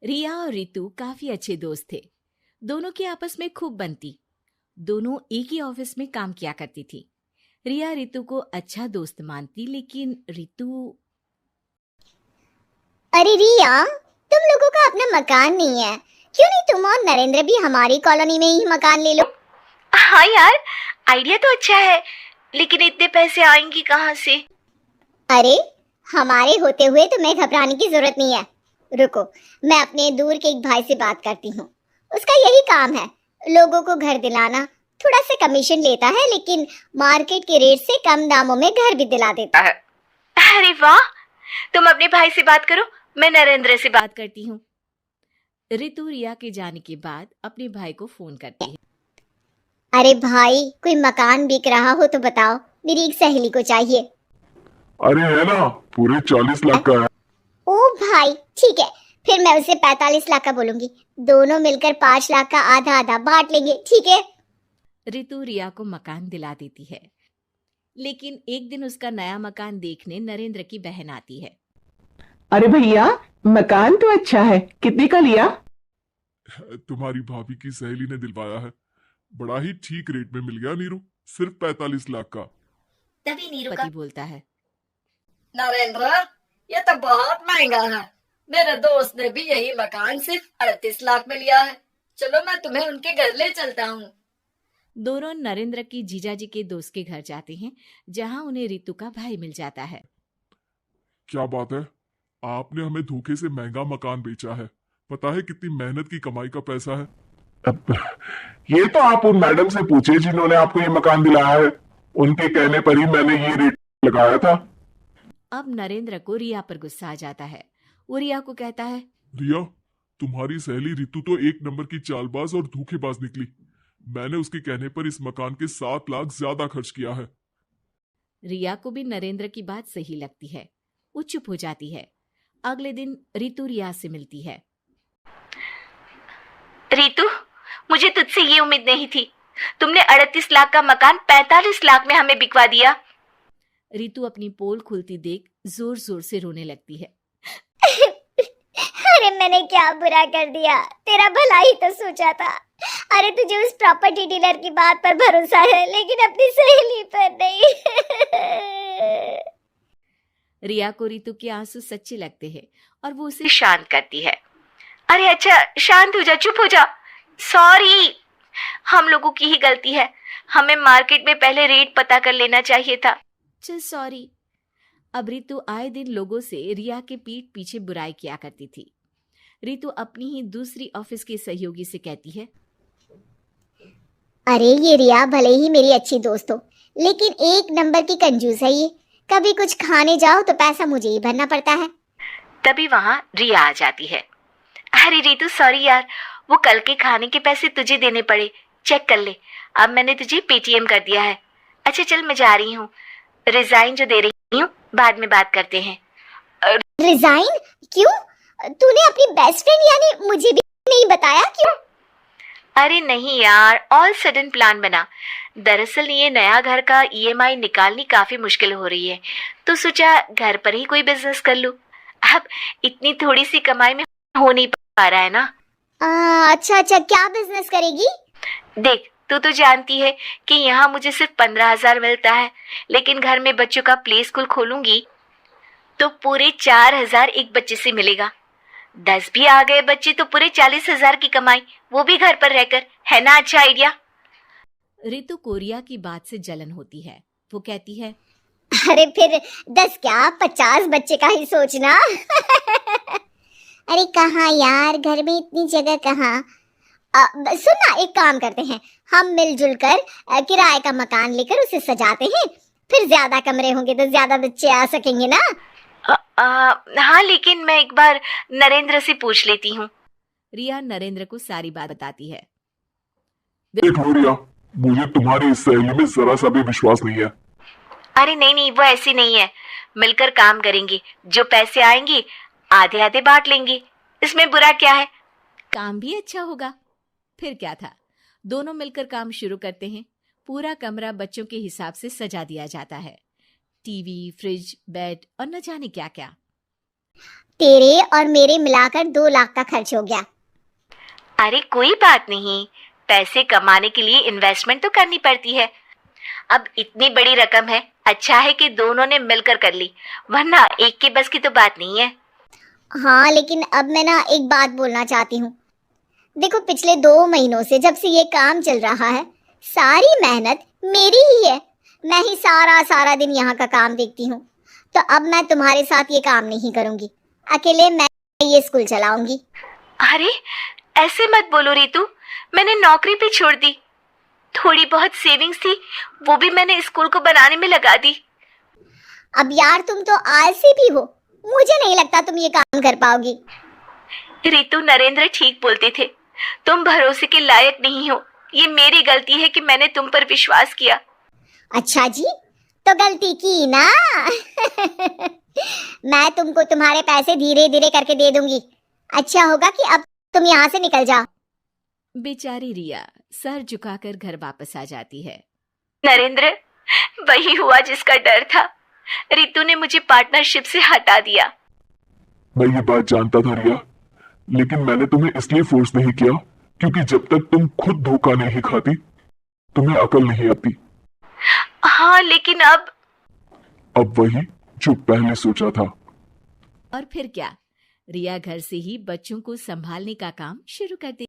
रिया और रितु काफी अच्छे दोस्त थे। दोनों की आपस में खूब बनती। दोनों एक ही ऑफिस में काम किया करती थी। रिया रितु को अच्छा दोस्त मानती, लेकिन रितु अरे रिया, तुम लोगों का अपना मकान नहीं है, क्यों नहीं तुम और नरेंद्र भी हमारी कॉलोनी में ही मकान ले लो। हाँ यार, आइडिया तो अच्छा है, लेकिन इतने पैसे आएंगे कहाँ से? अरे, हमारे होते हुए तुम्हें घबराने की जरूरत नहीं है। रुको, मैं अपने दूर के एक भाई से बात करती हूँ। उसका यही काम है, लोगों को घर दिलाना। थोड़ा सा कमीशन लेता है, लेकिन मार्केट के रेट से कम दामों में घर भी दिला देता है। अरे वाह, तुम अपने भाई से बात करो, मैं नरेंद्र से बात करती हूँ। रितु रिया के जाने के बाद अपने भाई को फोन करती है। अरे भाई, कोई मकान बिक रहा हो तो बताओ, मेरी एक सहेली को चाहिए। अरे है ना, पूरे 40 लाख का है। ओ भाई, ठीक है, फिर मैं उसे 45 लाख का बोलूंगी। दोनों मिलकर 5 लाख का आधा आधा बांट लेंगे, ठीक है? रितु रिया को मकान दिला देती है, लेकिन एक दिन उसका नया मकान देखने नरेंद्र की बहन आती है। अरे भैया, मकान तो अच्छा है, कितने का लिया? तुम्हारी भाभी की सहेली ने दिलवाया है, बड़ा ही ठीक रेट में मिल गया नीरू, सिर्फ 45 लाख का। तभी नीरू पति बोलता है, नरेंद्र, ये तो बहुत महंगा है। मेरे दोस्त ने भी यही मकान सिर्फ 38 लाख में लिया है। चलो मैं तुम्हें उनके घर ले चलता हूँ। दोनों नरेंद्र की जीजाजी के दोस्त के घर जाते हैं, जहां उन्हें रितु का भाई मिल जाता है। क्या बात है, आपने हमें धोखे से महंगा मकान बेचा है। पता है कितनी मेहनत की कमाई का पैसा है। अब ये तो आप उन मैडम से पूछे जिन्होंने आपको ये मकान दिलाया है, उनके कहने पर ही मैंने ये रेट लगाया था। अब नरेंद्र को रिया पर गुस्सा आ जाता है। वो रिया को कहता है, रिया, तुम्हारी सहेली रितु तो एक नंबर की चालबाज और धोखेबाज निकली। मैंने उसके कहने पर इस मकान के 7 लाख ज्यादा खर्च किया है। रिया को भी नरेंद्र की बात सही लगती है। वो चुप हो जाती है। अगले दिन रितु रिया से मिलती है। रितु, मुझे तुझसे ये उम्मीद नहीं थी। तुमने 38 लाख का मकान 45 लाख में हमें बिकवा दिया। रितु अपनी पोल खुलती देख जोर जोर से रोने लगती है। अरे मैंने क्या बुरा कर दिया, तेरा भला ही तो सोचा था। अरे तुझे उस प्रॉपर्टी डीलर की बात पर भरोसा है, लेकिन अपनी सहेली पर नहीं। रिया को रितु के आंसू सच्चे लगते हैं और वो उसे शांत करती है। अरे अच्छा, शांत हो जा, चुप हो जा। सॉरी, हम लोगों की ही गलती है। हमें मार्केट में पहले रेट पता कर लेना चाहिए था। चल सॉरी। अब रितु आए दिन लोगों से रिया के पीठ पीछे बुराई किया करती थी। रितु अपनी ही दूसरी ऑफिस के सहयोगी से कहती है, अरे ये रिया भले ही मेरी अच्छी दोस्त हो, लेकिन एक नंबर की कंजूस है ये। कभी कुछ खाने जाओ तो पैसा मुझे ही भरना पड़ता है। तभी वहां रिया आ जाती है। अरे रितु, सॉरी यार, वो कल के खाने के पैसे तुझे देने पड़े, चेक कर ले। अब मैंने तुझे पेटीएम कर दिया है। अच्छा चल, मैं जा रही हूँ। रिजाइन जो दे रही हूँ, बाद में बात करते हैं। रिजाइन? क्यों? तूने अपनी बेस्ट फ्रेंड यानी मुझे भी नहीं बताया, क्यों? अरे नहीं यार, ऑल सडन प्लान बना। दरअसल ये नया घर का ईएमआई निकालनी काफी मुश्किल हो रही है, तो सोचा घर पर ही कोई बिजनेस कर लूं। अब इतनी थोड़ी सी कमाई में हो नहीं पा रहा है ना। अच्छा, क्या बिजनेस करेगी? देख, तू तो जानती है कि यहाँ मुझे सिर्फ 15,000 मिलता है, लेकिन घर में बच्चों का प्ले स्कूल खोलूंगी तो पूरे 4,000 एक बच्चे से मिलेगा। 10 भी आ गए बच्चे तो पूरे 40,000 की कमाई, वो भी घर पर रहकर। है ना अच्छा आइडिया? रितु को रिया की बात से जलन होती है। वो कहती है, अरे फिर 10 क्या 50 बच्चे का ही सोचना। अरे कहाँ यार, घर में इतनी जगह कहाँ। सुन ना, एक काम करते हैं, हम मिलजुल कर किराए का मकान लेकर उसे सजाते हैं। फिर ज्यादा कमरे होंगे तो ज्यादा बच्चे आ सकेंगे ना। हाँ, लेकिन मैं एक बार नरेंद्र से पूछ लेती हूँ। रिया नरेंद्र को सारी बात बताती है। देखो रिया, मुझे तुम्हारी इस सहेली में जरा सा भी विश्वास नहीं है। अरे नहीं, वो ऐसी नहीं है। मिलकर काम करेंगे, जो पैसे आएंगे आधे आधे बांट लेंगे। इसमें बुरा क्या है? काम भी अच्छा होगा। फिर क्या था, दोनों मिलकर काम शुरू करते हैं। पूरा कमरा बच्चों के हिसाब से सजा दिया जाता है। टीवी, फ्रिज, बेड और न जाने क्या क्या। तेरे और मेरे मिलाकर 2 लाख का खर्च हो गया। अरे कोई बात नहीं, पैसे कमाने के लिए इन्वेस्टमेंट तो करनी पड़ती है। अब इतनी बड़ी रकम है, अच्छा है कि दोनों ने मिलकर कर ली, वरना एक के बस की तो बात नहीं है। हाँ, लेकिन अब मैं ना एक बात बोलना चाहती हूँ। देखो, पिछले 2 महीनों से जब से ये काम चल रहा है, सारी मेहनत मेरी ही है। मैं ही सारा दिन यहाँ का काम देखती हूँ। तो अब मैं तुम्हारे साथ ये काम नहीं करूँगी, अकेले मैं ये स्कूल चलाऊंगी। अरे ऐसे मत बोलो रितु, मैंने नौकरी भी छोड़ दी। थोड़ी बहुत सेविंग्स थी, वो भी मैंने स्कूल को बनाने में लगा दी। अब यार, तुम तो आलसी भी हो, मुझे नहीं लगता तुम ये काम कर पाओगी। रितु, नरेंद्र ठीक बोलते थे, तुम भरोसे के लायक नहीं हो। ये मेरी गलती है कि मैंने तुम पर विश्वास किया। अच्छा जी, तो गलती की ना। मैं तुमको तुम्हारे पैसे धीरे धीरे करके दे दूंगी। अच्छा होगा कि अब तुम यहाँ से निकल जाओ। बेचारी रिया सर झुकाकर घर वापस आ जाती है। नरेंद्र, वही हुआ जिसका डर था। रितु ने मुझे पार्टनरशिप से हटा दिया। मैं ये बात जानता था रिया, लेकिन मैंने तुम्हें इसलिए फोर्स नहीं किया क्योंकि जब तक तुम खुद धोखा नहीं खाती, तुम्हें अकल नहीं आती। हाँ, लेकिन अब वही जो पहले सोचा था। और फिर क्या, रिया घर से ही बच्चों को संभालने का काम शुरू कर देती।